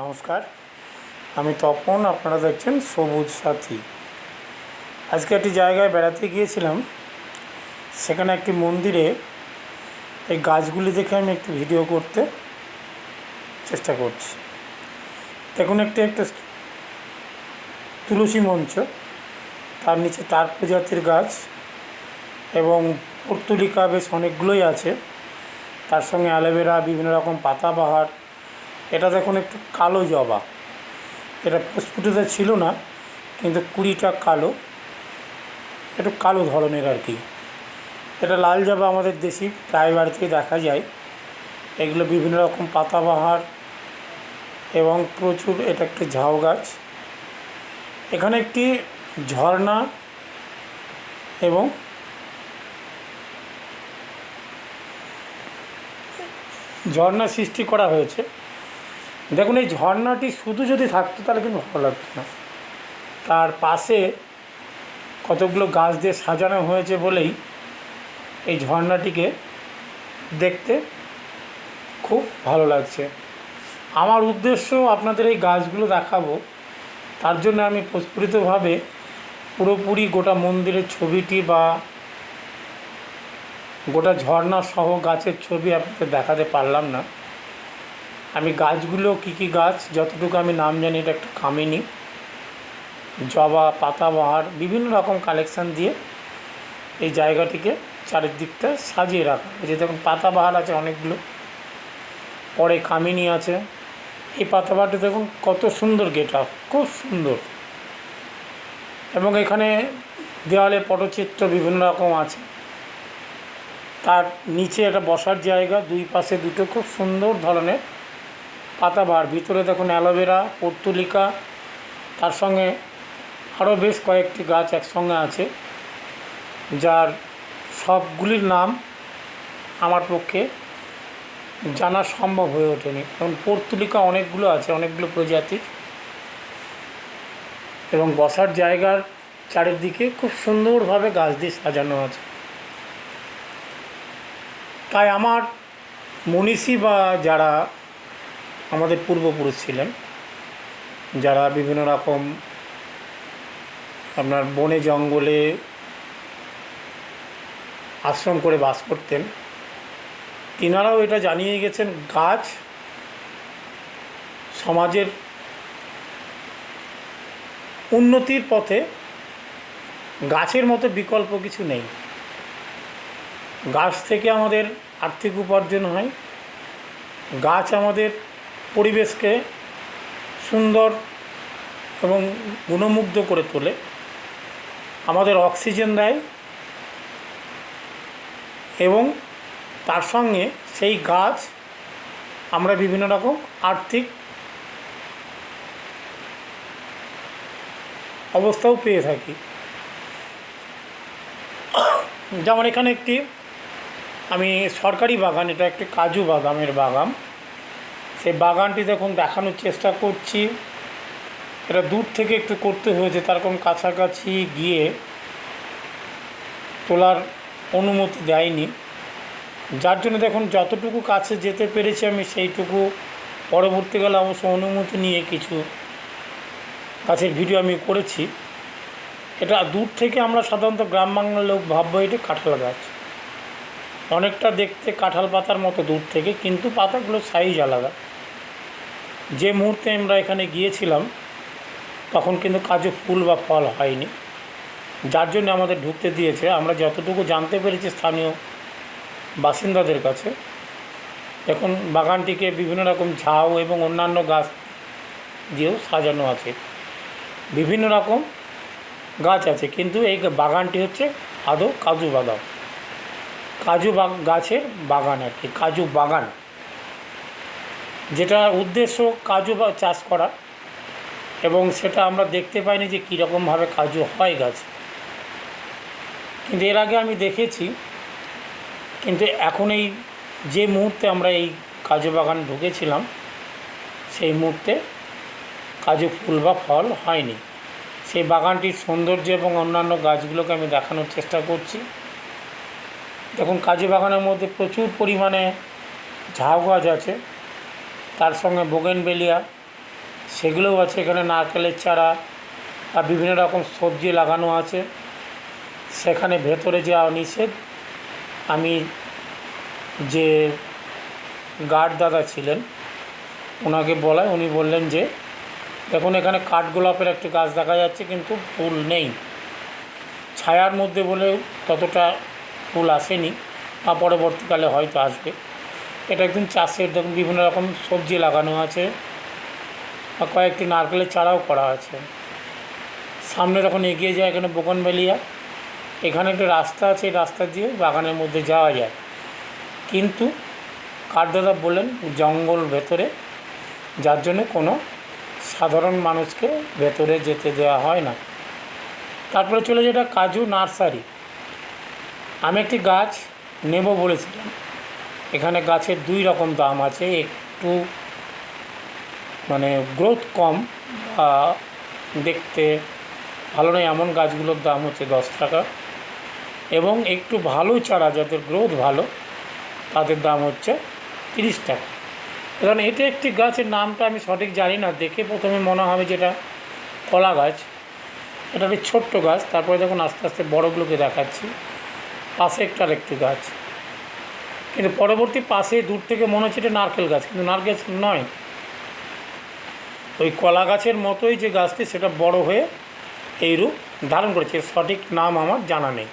নমস্কার, আমি তপন। আপনারা দেখছেন সবুজ সাথী। আজকে একটি জায়গায় বেড়াতে গিয়েছিলাম। সেখানে একটি মন্দিরে এই গাছগুলি দেখে আমি একটি ভিডিও করতে চেষ্টা করছি। দেখুন, একটা তুলসী মঞ্চ, তার নিচে তার প্রজাতির গাছ এবং পর্তুলিকা বেশ অনেকগুলোই আছে। তার সঙ্গে অ্যালোভেরা, বিভিন্ন রকম পাতাবাহার। এটা দেখুন একটু কালো জবা, এটা প্রস্ফুটিত ছিল না, কিন্তু কুড়িটা কালো, একটু কালো ধরনের আর কি। এটা লাল জবা আমাদের দেশি প্রায় বাড়িতেই দেখা যায়। এগুলো বিভিন্ন রকম পাতাবাহার এবং প্রচুর। এটা একটি ঝাউ গাছ। এখানে একটি ঝর্ণা এবং ঝর্ণা সৃষ্টি করা হয়েছে। দেখুন, এই ঝর্ণাটি শুধু যদি থাকতো তাহলে কিন্তু ভালো লাগতো না। তার পাশে কতগুলো গাছ দিয়ে সাজানো হয়েছে বলেই এই ঝর্ণাটিকে দেখতে খুব ভালো লাগছে। আমার উদ্দেশ্য আপনাদের এই গাছগুলো দেখাবো। তার জন্য আমি প্রস্ফুটিতভাবে পুরোপুরি গোটা মন্দিরের ছবিটি বা গোটা ঝর্ণা সহ গাছের ছবি আপনাদের দেখাতে পারলাম না। আমি গাছগুলো কী কী গাছ যতটুকু আমি নাম জানি, এটা একটা কামিনী, জবা, পাতাবাহার, বিভিন্ন রকম কালেকশান দিয়ে এই জায়গাটিকে চারিদিকটা সাজিয়ে রাখা হয়েছে। দেখুন, পাতাবাহার আছে অনেকগুলো, পরে কামিনী আছে। এই পাতাবাহারটি দেখুন কত সুন্দর গেট আপ, খুব সুন্দর। এবং এখানে দেওয়ালে পটচিত্র বিভিন্ন রকম আছে। তার নিচে একটা বসার জায়গা, দুই পাশে দুটো খুব সুন্দর ধরনের পাতাবাহার। ভিতরে দেখুন অ্যালোভেরা, পর্তুলিকা, তার সঙ্গে আরও বেশ কয়েকটি গাছ একসঙ্গে আছে, যার সবগুলির নাম আমার পক্ষে জানা সম্ভব হয়ে ওঠেনি। এবং পর্তুলিকা অনেকগুলো আছে, অনেকগুলো প্রজাতির। এবং বসার জায়গার চারিদিকে খুব সুন্দরভাবে গাছ দিয়ে সাজানো আছে। তাই আমার মনীষী বা যারা আমাদের পূর্বপুরুষ ছিলেন, যারা বিভিন্ন রকম আপনার বনে জঙ্গলে আশ্রম করে বাস করতেন, তিনারাও এটা জানিয়ে গেছেন, গাছ সমাজের উন্নতির পথে গাছের মতো বিকল্প কিছু নেই। গাছ থেকে আমাদের আর্থিক উপার্জন হয়, গাছ আমাদের পরিবেশকে সুন্দর এবং গুণমুগ্ধ করে তোলে, আমাদের অক্সিজেন দেয়, এবং তার সঙ্গে সেই গাছ আমরা বিভিন্ন রকম আর্থিক অবস্থাও পেয়ে থাকি। যেমন এখানে একটি আমি সরকারি বাগান, এটা একটি কাজু বাদামের বাগান। সেই বাগানটি দেখুন দেখানোর চেষ্টা করছি। এটা দূর থেকে একটু করতে হয়েছে, তার কারণ কাছাকাছি গিয়ে তোলার অনুমতি দেয়নি, যার জন্য দেখুন যতটুকু কাছে যেতে পেরেছি আমি সেইটুকু। পরবর্তীকালে অবশ্য অনুমতি নিয়ে কিছু গাছের ভিডিও আমি করেছি। এটা দূর থেকে আমরা সাধারণত গ্রাম বাংলার লোক ভাববো এটা কাঁঠাল গাছ, অনেকটা দেখতে কাঁঠাল পাতার মতো দূর থেকে, কিন্তু পাতাগুলো সাইজ আলাদা। যে মুহূর্তে আমরা এখানে গিয়েছিলাম তখন কিন্তু কাজু ফুল বা ফল হয়নি, যার জন্য আমাদের ঢুকতে দিয়েছে। আমরা যতটুকু জানতে পেরেছি স্থানীয় বাসিন্দাদের কাছে, এখন বাগানটিকে বিভিন্ন রকম ঝাউ এবং অন্যান্য গাছ দিয়েও সাজানো আছে। বিভিন্ন রকম গাছ আছে, কিন্তু এই বাগানটি হচ্ছে আদৌ কাজু বাদাম, কাজু গাছের বাগান আর কি, কাজু বাগান, যেটা উদ্দেশ্য কাজু চাষ করা। এবং সেটা আমরা দেখতে পাইনি যে কীরকমভাবে কাজু হয় গাছ, কিন্তু এর আগে আমি দেখেছি। কিন্তু এখন এই যে মুহূর্তে আমরা এই কাজু বাগান ঢুকেছিলাম, সেই মুহূর্তে কাজু ফুল বা ফল হয়নি। সেই বাগানটির সৌন্দর্য এবং অন্যান্য গাছগুলোকে আমি দেখানোর চেষ্টা করছি। দেখুন, কাজু বাগানের মধ্যে প্রচুর পরিমাণে ঝাউ গাছ আছে, তার সঙ্গে বোগেনভেলিয়া, সেগুলোও আছে। এখানে নারকেলের চারা আর বিভিন্ন রকম সবজি লাগানো আছে। সেখানে ভেতরে যাওয়া নিষেধ। আমি যে গার্ড দাদা ছিলেন ওনাকে বলায় উনি বললেন যে দেখুন এখানে কাঠগোলাপের একটি গাছ দেখা যাচ্ছে কিন্তু ফুল নেই, ছায়ার মধ্যে বলে ততটা ফুল আসেনি, বা পরবর্তীকালে হয়তো আসবে। এটা একদম চাষের, দেখুন বিভিন্ন রকম সবজি লাগানো আছে আর কয়েকটি নারকেলের চারাও করা আছে। সামনে যখন এগিয়ে যায় এখানে বোগনভেলিয়া, এখানে একটা রাস্তা আছে, এই রাস্তা দিয়ে বাগানের মধ্যে যাওয়া যায়, কিন্তু কাঠদাদা বললেন জঙ্গল ভেতরে, যার জন্য কোনো সাধারণ মানুষকে ভেতরে যেতে দেওয়া হয় না। তারপরে চলে যেটা কাজু নার্সারি। আমি একটি গাছ নেব বলেছিলাম। এখানে গাছের দুই রকম দাম আছে, একটু মানে গ্রোথ কম বা দেখতে ভালো নয় এমন গাছগুলোর দাম হচ্ছে 10 টাকা, এবং একটু ভালো চারা যাদের গ্রোথ ভালো তাদের দাম হচ্ছে 30 টাকা। কারণ এটা একটি গাছের নামটা আমি সঠিক জানি না, দেখে প্রথমে মনে হবে যেটা কলা গাছ। এটা একটি ছোট্ট গাছ, তারপরে যখন আস্তে আস্তে বড়গুলোকে দেখাচ্ছি পাশে একটা আরেকটি গাছ, কিন্তু পরবর্তী পাশে দূর থেকে মনে হচ্ছে এটা নারকেল গাছ, কিন্তু নারকেল নয়, ওই কলা গাছের মতোই যে গাছটি সেটা বড় হয়ে এই রূপ ধারণ করেছে। সঠিক নাম আমার জানা নেই।